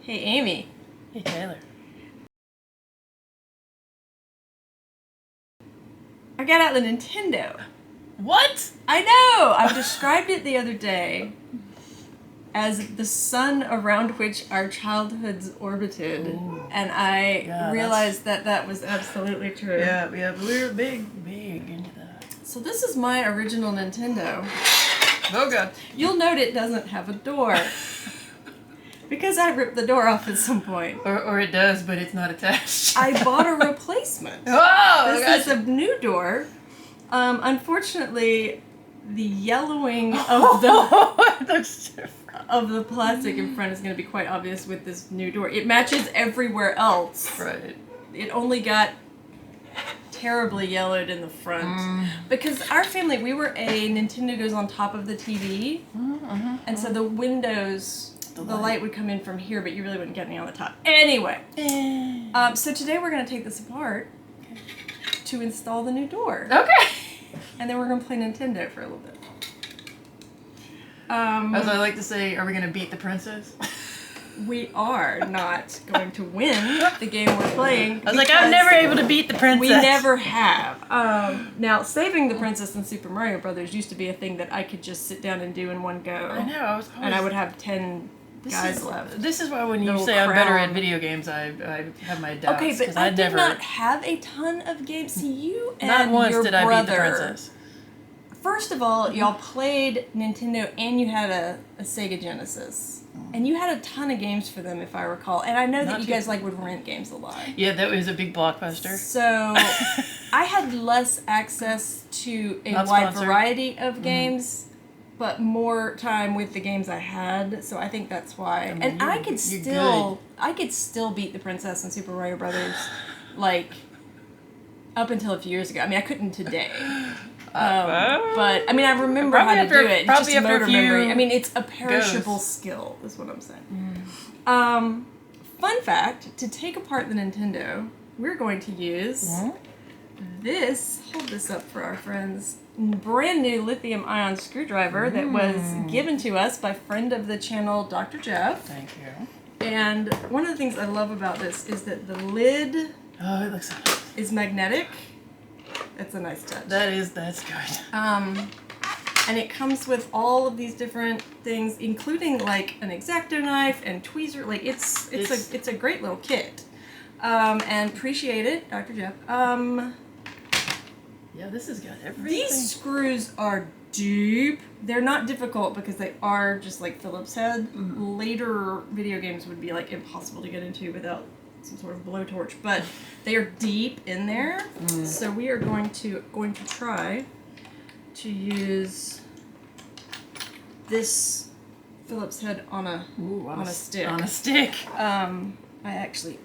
Hey, Amy. Hey, Taylor. I got out the Nintendo. What? I know! I described it the other day as the sun around which our childhoods orbited. Ooh. And I Yeah, realized that was absolutely true. Yeah, we were big into that. So this is my original Nintendo. Oh, God. You'll note it doesn't have a door. Because I ripped the door off at some point. Or it does, but it's not attached. I bought a replacement. Oh, This is a new door. Unfortunately, the yellowing of the plastic in front is going to be quite obvious with this new door. It matches everywhere else. Right. It only got terribly yellowed in the front. Because our family, we were a Nintendo goes on top of the TV. And so the windows... The light would come in from here, but you really wouldn't get any on the top. Anyway, so today we're going to take this apart to install the new door. Okay. And then we're going to play Nintendo for a little bit. As I like to say, are we going to beat the princess? We are not going to win the game we're playing. I was like, I'm never able to beat the princess. We never have. Now, saving the princess in Super Mario Brothers used to be a thing that I could just sit down and do in one go. I know. And I would have 10 guys left. This is why when you Little say I'm better crown. at video games, I have my doubts. Okay, but I did never, not have a ton of games. See, you and not once your did brother. I beat the princess. First of all, y'all played Nintendo and you had a Sega Genesis. And you had a ton of games for them, if I recall. And I know that you guys would rent games a lot. Yeah, that was a big blockbuster. So I had less access to a wide variety of games, but more time with the games I had. So I think that's why. I mean, and I could still beat the princess in Super Mario Brothers, like up until a few years ago. I mean, I couldn't today. But I mean, I remember how to do it. It's just motor memory. I mean, it's a perishable skill, is what I'm saying. Fun fact: to take apart the Nintendo, we're going to use this. Hold this up for our friends. Brand new lithium-ion screwdriver that was given to us by friend of the channel, Dr. Jeff. Thank you. And one of the things I love about this is that the lid it looks is magnetic. It's a nice touch. That's good. And it comes with all of these different things, including like an X-Acto knife and tweezer. Like it's a great little kit. And appreciate it, Dr. Jeff. Yeah, this has got everything. These screws are deep. They're not difficult because they are just like Phillips head. Later video games would be like impossible to get into without some sort of blowtorch, but they are deep in there. So we are going to try to use this Phillips head on a stick. On a stick. I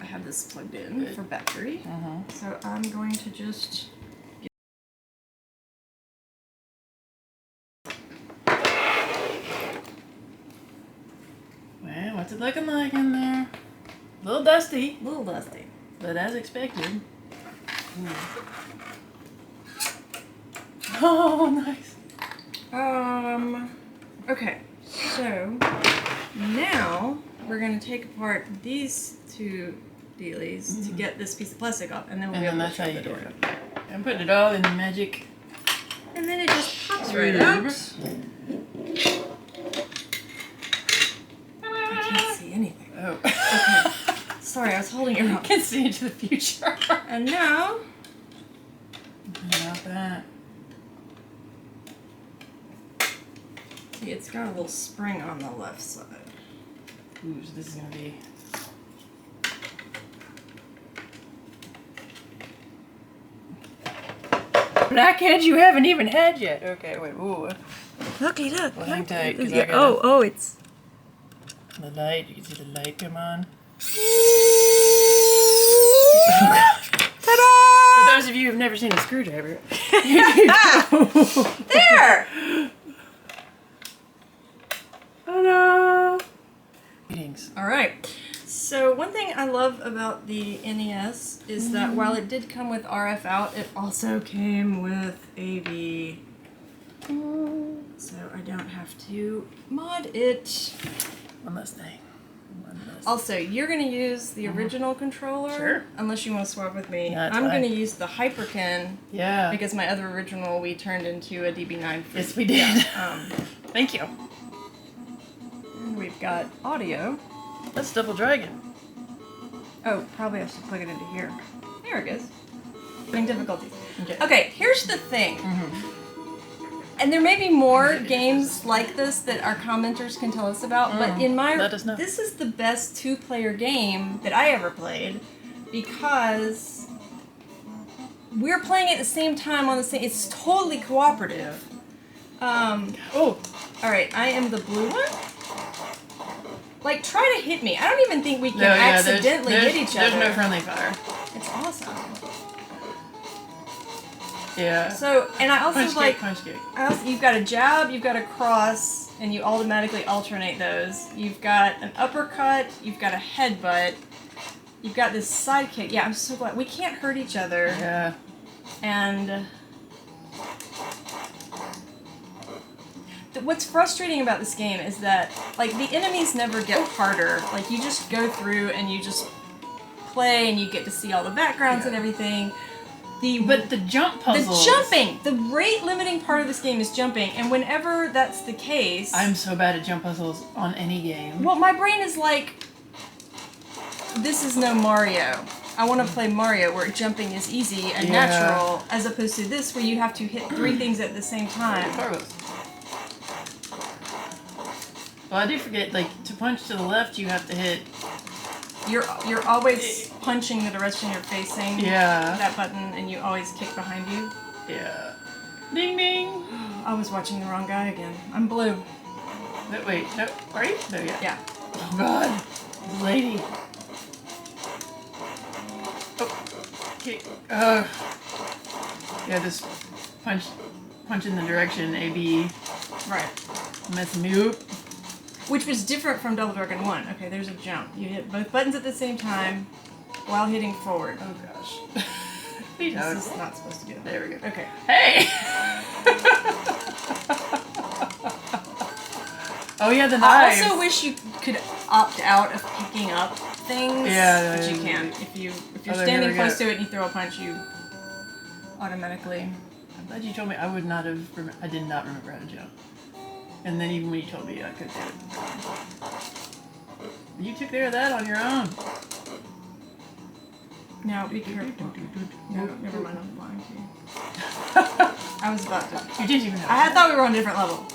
have this plugged in for battery. So I'm going to just Well, what's it looking like in there? A little dusty, but as expected. Oh, nice. Okay, so now we're going to take apart these two dealies to get this piece of plastic off, and then we'll be able to shut the door. I'm putting it all in the magic. And then it just pops right out. I can't see anything. Oh. Okay. Sorry, I was holding it wrong. I can see into the future. And now... About that. See, it's got a little spring on the left side. Ooh, so this is going to be... Blackhead you haven't even had yet. Okay, wait, ooh. Looky, look. Well, hang tight, 'cause I Yeah, gotta... it's... The light, you can see the light come on. Ta-da! For those of you who've never seen a screwdriver. There! Ta-da! Greetings. Alright, so one thing I love about the NES is that while it did come with RF out, it also came with AV. So I don't have to mod it. One last thing. Also, you're going to use the original controller. Sure. Unless you want to swap with me. That's I'm fine. going to use the Hyperkin. Yeah. Because my other original we turned into a DB9. Yes, we did. Thank you. And we've got audio. That's Double Dragon. Oh, probably I should plug it into here. There it goes. Having difficulties. Okay. Okay, here's the thing. And there may be more games like this that our commenters can tell us about, but in my let us know. this is the best 2-player game that I ever played because we're playing at the same time on the same. It's totally cooperative. Oh, all right, I am the blue one. Like, try to hit me. I don't even think we can accidentally hit each other. There's no friendly fire. It's awesome. Yeah. So, and I also punch kick. you've got a jab, you've got a cross, and you automatically alternate those. You've got an uppercut, you've got a headbutt, you've got this side kick. Yeah, I'm so glad. We can't hurt each other. Yeah. And what's frustrating about this game is that, like, the enemies never get harder. Like, you just go through and you just play and you get to see all the backgrounds and everything. But the jump puzzles... The jumping! The rate-limiting part of this game is jumping, and whenever that's the case... I'm so bad at jump puzzles on any game. Well, my brain is like, this is no Mario. I want to play Mario where jumping is easy and natural, as opposed to this where you have to hit 3 things at the same time. Well, I do forget, like, to punch to the left, you have to hit... You're always punching the direction you're facing. Yeah. That button, and you always kick behind you. Yeah. Ding ding. I was watching the wrong guy again. I'm blue. No, wait, no, are you? No, yeah. Yeah. Oh God, this lady. Oh, okay. Yeah, this punch in the direction A B. Right. Messing me up. Which was different from Double Dragon 1. Okay, there's a jump. You hit both buttons at the same time while hitting forward. Oh gosh. This is not supposed to be that. There we go. Okay. Hey! Oh yeah, the knife. I also wish you could opt out of picking up things. Yeah, but you can. If you're standing close to it and you throw a punch, you automatically. I'm glad you told me. I would not have. I did not remember how to jump. And then even when you told me, I could do it. You took care of that on your own. Now be careful. No, never mind. I'm lying to you. I was about to. You didn't even know. I thought we were on a different level.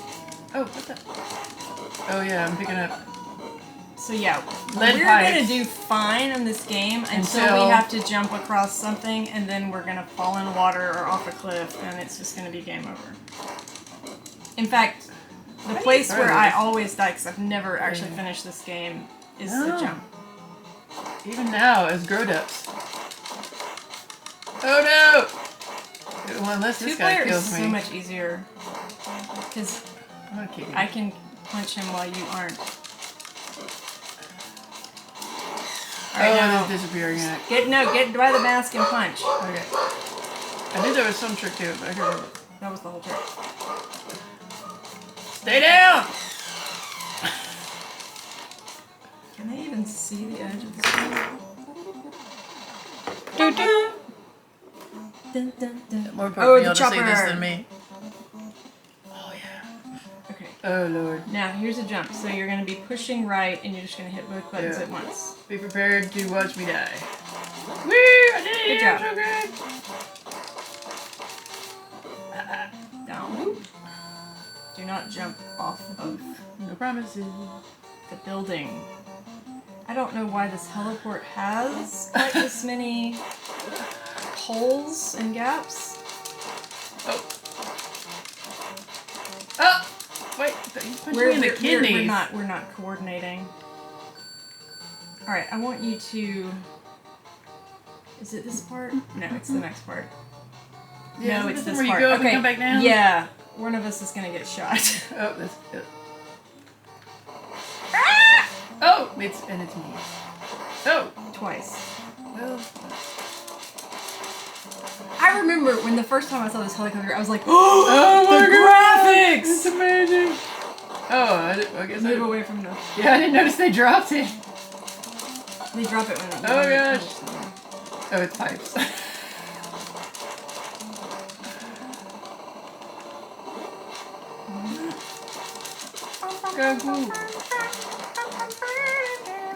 Oh, what's that? Oh yeah, I'm picking up. So yeah, Lead we're pipes. gonna do fine in this game until we have to jump across something, and then we're gonna fall in water or off a cliff, and it's just gonna be game over. In fact, the place where I always die, because I've never actually finished this game, is the jump. Even now, as grown-ups. Oh no! Well, unless this guy kills me. 2-player is so much easier, because I'm gonna kick him. I can punch him while you aren't. Right, it's disappearing. Get by the mask and punch. Okay. I knew there was some trick to it, but I can't remember. That was the whole trick. Stay down! Can they even see the edge of the screen? Doo-doo. Dun, dun, dun. More important the to say this chopper. than me. Oh yeah. Okay. Oh lord. Now here's a jump. So you're going to be pushing right, and you're just going to hit both buttons at once. Be prepared to watch me die. Woo! I did it! Good job. So good. Down. Do not jump off of No promises. the building. I don't know why this heliport has quite this many holes and gaps. Oh. Oh! Wait, you punched me in the kidneys. We're not coordinating. Alright, I want you to... Is it this part? No, it's the next part. Yeah, no, it's this where part. You go okay. and come back down? Yeah. One of us is gonna get shot. Oh, that's good. Ah! Oh! It's me. Oh! Twice. Well... I remember when the first time I saw this helicopter, I was like, oh my graphics! It's amazing! Oh, I guess Move away from the... Yeah, I didn't notice they dropped it. They drop it when they Oh gosh. Oh, it's pipes.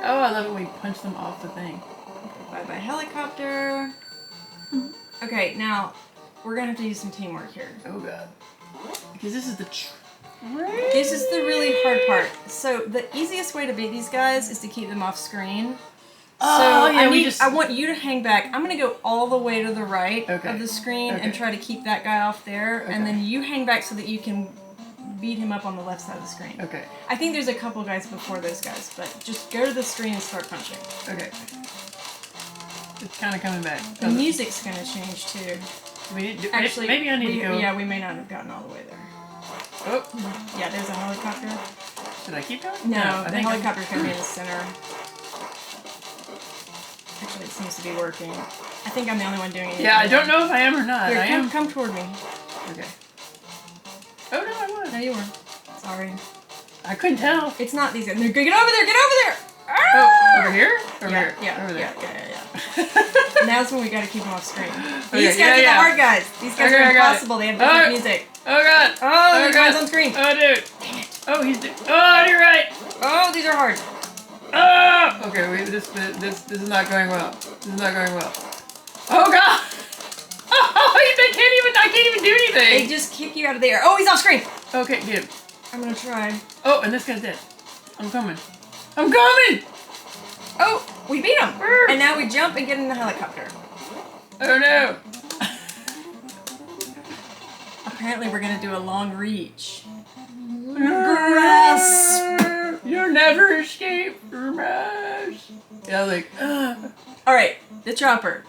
Oh, I love it when we punch them off the thing. Bye-bye helicopter. Okay, now we're gonna have to use some teamwork here. Oh god. Because this is the This is the really hard part. So the easiest way to beat these guys is to keep them off screen. Oh, so yeah, I want you to hang back. I'm gonna go all the way to the right of the screen and try to keep that guy off there, and then you hang back so that you can beat him up on the left side of the screen. Okay. I think there's a couple guys before those guys, but just go to the screen and start punching. Okay. It's kind of coming back. The music's gonna change too. Actually, maybe I need to go. Yeah, we may not have gotten all the way there. Oh. Yeah, there's a helicopter. Should I keep going? No, the helicopter's gonna be in the center. Actually, it seems to be working. I think I'm the only one doing it. Yeah, I don't know if I am or not. Here, come toward me. Okay. Oh no, I was. No, you were. Sorry. I couldn't tell. It's not these guys. Get over there! Get over there! Oh, over here? Over here? Yeah, over there. Yeah. Now's when we gotta keep them off screen. Okay, These guys are the hard guys. These guys are impossible. They have different music. Oh god! Oh, there's guys on screen. Oh dude! Oh, oh, you're right! Oh, these are hard. Oh! Okay, wait, this is not going well. This is not going well. Oh god! Oh, I can't even do anything! They just kick you out of the air. Oh, he's off screen! Okay, get him. I'm gonna try. Oh, and this guy's dead. I'm coming. I'm coming! Oh, we beat him! And now we jump and get in the helicopter. Oh no! Apparently we're gonna do a long reach. Grasp! You'll never escape from us! Yeah, like, Alright, the chopper.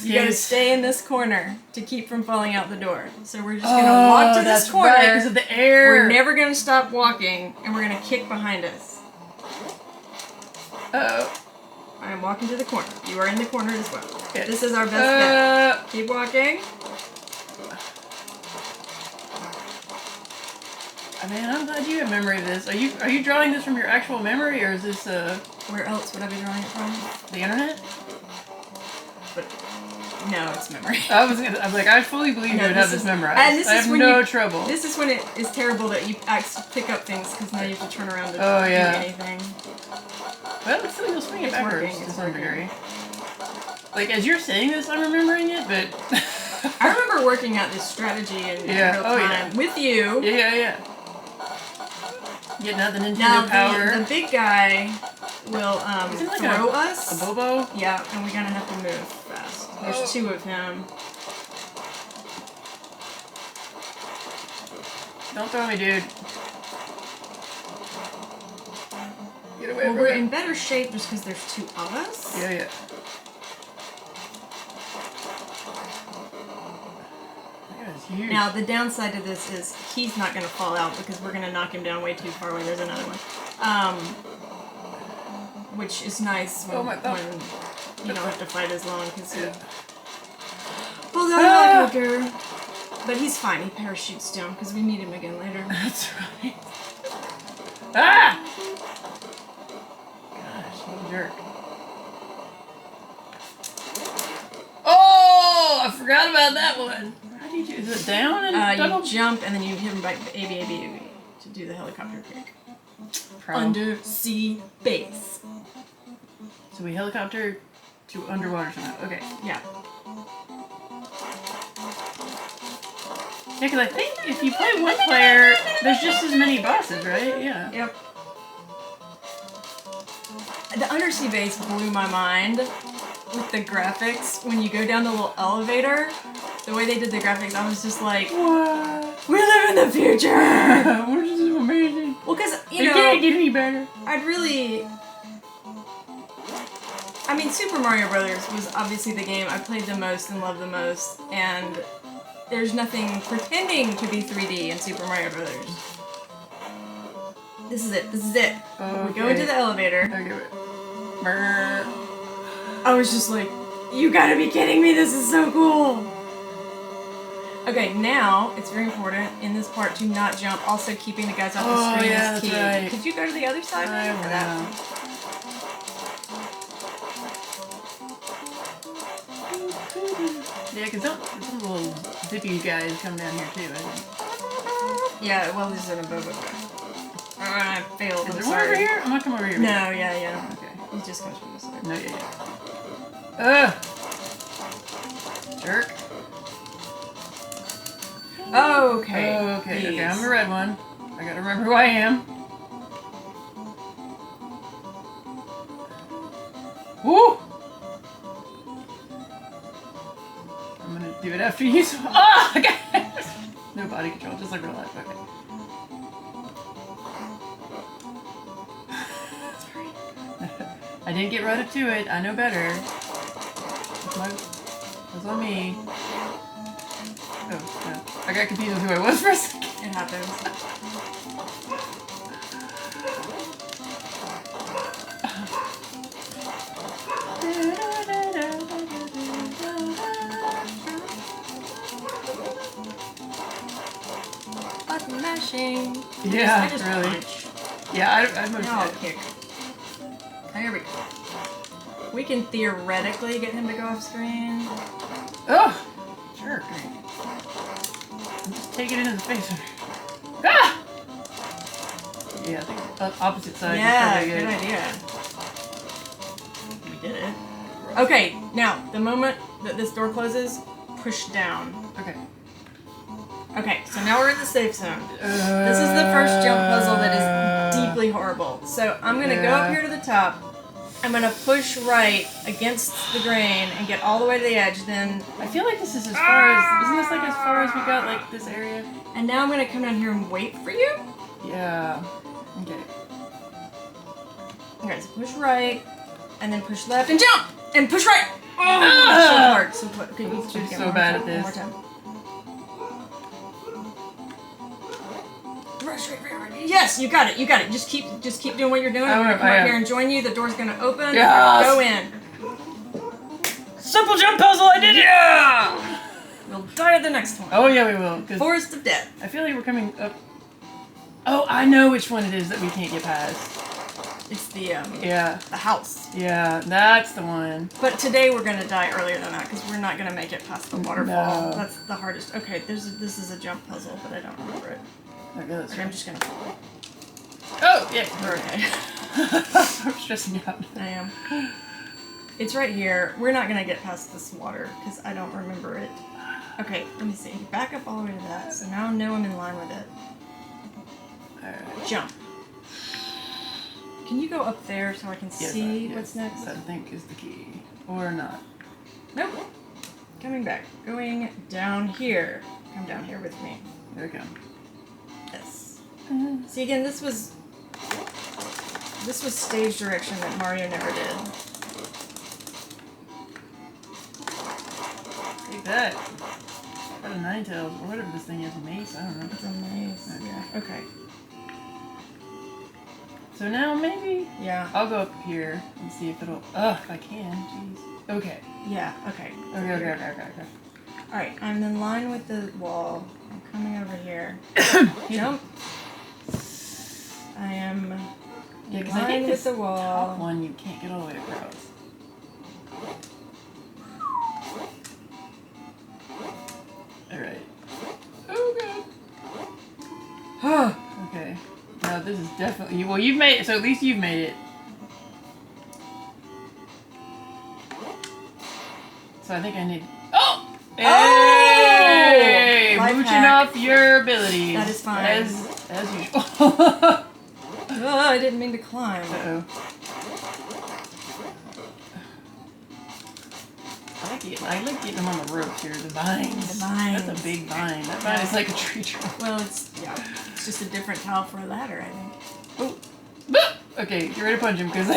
You gotta stay in this corner to keep from falling out the door. So we're just gonna walk to this corner. Right, because of the air. We're never gonna stop walking, and we're gonna kick behind us. Uh-oh. I'm walking to the corner. You are in the corner as well. Okay. This is our best bet. Keep walking. Man, I'm glad you have memory of this. Are you drawing this from your actual memory, or is this Where else would I be drawing it from? the internet? But no, it's memory. I was like, I fully believe you would have this memorized. And this I is have when no trouble. This is when it is terrible that you pick up things because now you have to turn around to do anything. Well, it's still swing it backwards working, to some degree. Like as you're saying this, I'm remembering it, but I remember working out this strategy in real time with you. Yeah. Getting out the Nintendo power. The big guy will throw us. A Bobo? Yeah, and we're gonna have to move fast. There's two of him. Don't throw me, dude. Get away from me. We're in better shape just because there's two of us. Yeah. Huge. Now, the downside to this is he's not going to fall out because we're going to knock him down way too far when there's another one. Which is nice when you don't have to fight as long because he pulls out a helicopter. But he's fine. He parachutes down because we need him again later. That's right. Ah! Gosh, what a jerk. Oh! I forgot about that one. Is it down and double? You jump and then you hit him by A-B to do the helicopter kick. Undersea base. So we helicopter to underwater somehow. Okay. Yeah. Yeah, because I think if you play one player, there's just as many bosses, right? Yeah. Yep. The undersea base blew my mind with the graphics. When you go down the little elevator, the way they did the graphics, I was just like, what? We live in the future! This is amazing. Well, because, It can't get any better. I mean, Super Mario Brothers was obviously the game I played the most and loved the most, and there's nothing pretending to be 3D in Super Mario Brothers. This is it. Okay. We go into the elevator. Okay. I was just like, you gotta be kidding me, this is so cool! Okay, now, it's very important in this part to not jump, also keeping the guys off the screen is key. Right. Could you go to the other side? I will. Yeah, because some little zippy guys come down here too, I think. Yeah, well, there's an above it. I failed. Is there one over here? I'm not coming over here. No, yeah. Okay. He just comes from this side. No, yeah. Jerk. Oh, okay. Okay, I'm the red one. I gotta remember who I am. Woo! I'm gonna do it after you. Oh, okay. No body control, just like real life. Okay. Sorry. I didn't get right up to it. I know better. That's on me. Oh, no. I got confused with who I was for a second. It happens. Button mashing. Yeah, I just really. punch. Yeah, I'm okay. Now I'll kick. Oh, here we go. We can theoretically get him to go off screen. Oh! Jerk. I'm just taking it in the face. Ah! Yeah, I think opposite side Yeah, is probably good idea. We did it. Okay, now, the moment that this door closes, push down. Okay. Okay, so now we're in the safe zone. This is the first jump puzzle that is deeply horrible. So I'm going to go up here to the top. I'm going to push right against the grain and get all the way to the edge. Then I feel like this is as far as... Isn't this like as far as we got, like, this area? And now I'm going to come down here and wait for you. Yeah. Okay. Okay, so push right, and then push left, and jump! And push right! Oh, so hard. So hard. Okay, we should get so one bad more at this. One more time. Right. Yes, you got it. You got it. Just keep doing what you're doing. I'm gonna come up here and join you. The door's gonna open. Yes! Go in. Simple jump puzzle, I did it! Yeah! We'll die at the next one. Oh yeah, we will. Forest of Death. I feel like we're coming up... Oh, I know which one it is that we can't get past. It's the Yeah. the house. Yeah, that's the one. But today we're gonna die earlier than that because we're not gonna make it past the waterfall. No. That's the hardest. Okay, this is a jump puzzle, but I don't remember it. Okay, I'm just gonna fall. Oh, yeah. We're okay. I'm stressing out. I am. It's right here. We're not gonna get past this water because I don't remember it. Okay, let me see. Back up all the way to that. So now I know I'm in line with it. Alright. Jump. Can you go up there so I can see what's next? I think is the key. Or not. Nope. Coming back. Going down here. Come down here with me. There we go. Yes. See, again, this was stage direction that Mario never did. Take that. Got a Ninetales, or whatever this thing is, a mace, I don't know. It's a maze. Okay. Yeah. Okay. So now maybe Yeah. I'll go up here and see if it'll... Ugh, if I can, jeez. Okay. Yeah, okay. Okay. Alright, I'm in line with the wall. I'm coming over here. Jump. I am Yeah, in because I line think with this the top wall. one you can't get all the way across. Alright. Oh, God. Okay. Now this is definitely... Well, you've made it, so at least you've made it. So I think I need... Oh! Hey! Life Mooching hack. off your abilities. That is fine. As usual. Oh, I didn't mean to climb. Uh-oh. I like getting them on the ropes here, the vines. The vines. That's a big vine. That vine is like a tree trunk. Well, it's just a different tile for a ladder, I think. Oh. Okay, get ready to punch him, because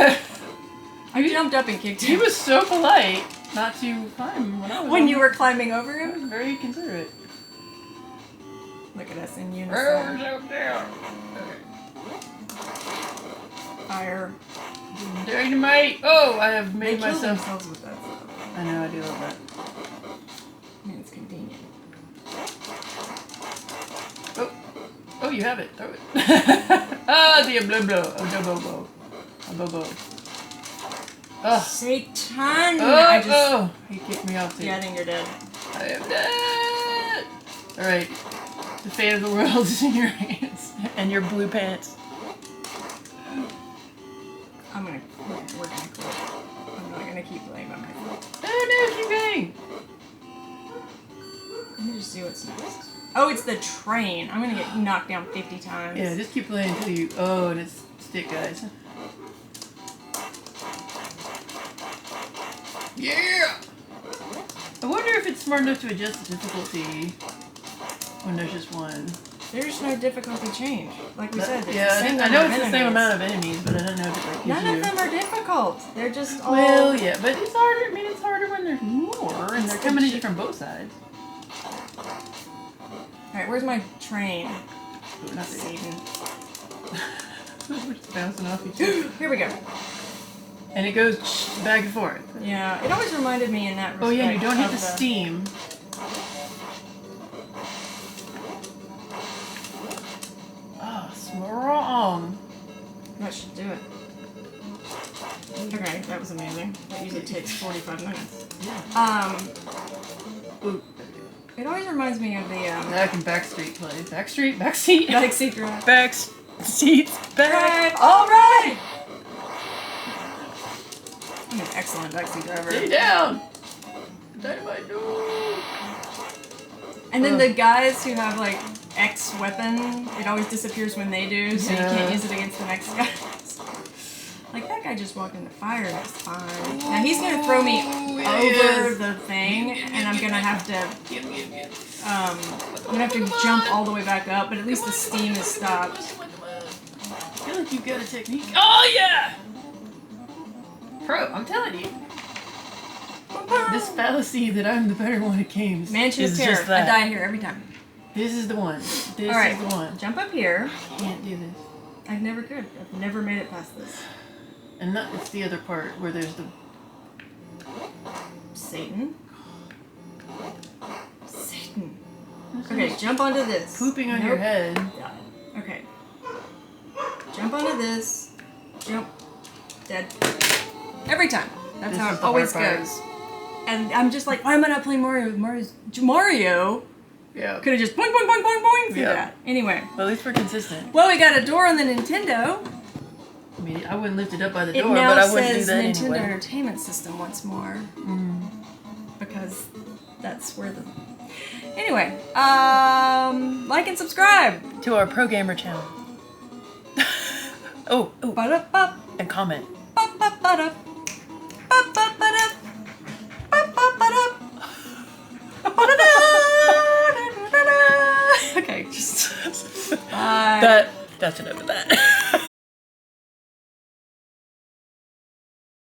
I jumped up and kicked he him. was so polite not to climb when I was When on you him. were climbing over I was him? very considerate. Look at us in unison. Okay. Fire. Dynamite! Oh, I have They made kill myself... themselves with that stuff. I know, I do love that. I mean, it's convenient. Oh, you have it. Throw it. Ah, the obliblo. Odobobo. Abobo. Oh. Satan! Oh, he kicked me off too. Yeah, I think you're dead. I I am dead! Alright. The fate of the world is in your hands. And your blue pants. We're gonna quit. I'm not gonna keep playing by myself. Oh no, keep going! Let me just see what's next. Oh, it's the train. I'm gonna get knocked down 50 times. Yeah, just keep playing until you... Oh, and it's stick, guys. Yeah! I wonder if it's smart enough to adjust the difficulty when there's just one. There's no difficulty change. Like we said, I know it's the same amount of enemies, but I don't know if it like gives None of them are difficult. They're just all... Well, yeah, but it's harder. I mean, it's harder when there's more, and they're coming at you from both sides. Alright, where's my train? Ooh, not Satan. We're just bouncing off each other. Here we go. And it goes back and forth. Yeah, it always reminded me in that respect. Oh yeah, you don't hit the steam. Oh, strong. That should do it. Okay, that was amazing. That usually takes 45 minutes. Yeah. Ooh. It always reminds me of the Now I can backstreet play. Backstreet? Backseat? backseat drive. Backseat. Drive. All right. I'm an excellent backseat driver. Stay down. Dynamite, no. And then the guys who have like X weapon, it always disappears when they do, so you can't use it against the next guy. Like that guy just walked in the fire and it's fine. Now he's gonna throw me over the thing, and I'm gonna have to jump all the way back up. But at least the steam is stopped. I feel like you've got a technique. Oh yeah, Pro! I'm telling you. This fallacy that I'm the better one at games Mansion is of Terror. just that. I die here every time. This is the one. This all right, is the one. Jump up here. I can't do this. I never could. I've never made it past this. And not, it's the other part where there's the... Satan. Okay, jump onto this. Pooping on your head. Die. Okay. Jump onto this. Jump. Dead. Every time. That's how it always goes. And I'm just like, why am I not playing Mario? Mario? Yeah. Could have just boing, boing, boing, boing, boing through that. Anyway. Well, at least we're consistent. Well, we got a door on the Nintendo. I mean, I wouldn't lift it up by the door, It now but I wouldn't do says that Nintendo anyway. Entertainment System once more. Because that's where the... Anyway, like and subscribe. To our Pro Gamer channel. oh, Ba-da-ba. and comment. Ba-ba-ba-da. Ba-ba-ba-da. Ba-ba-ba-da. Ba-da-da. Okay, just... Bye. That's enough of that.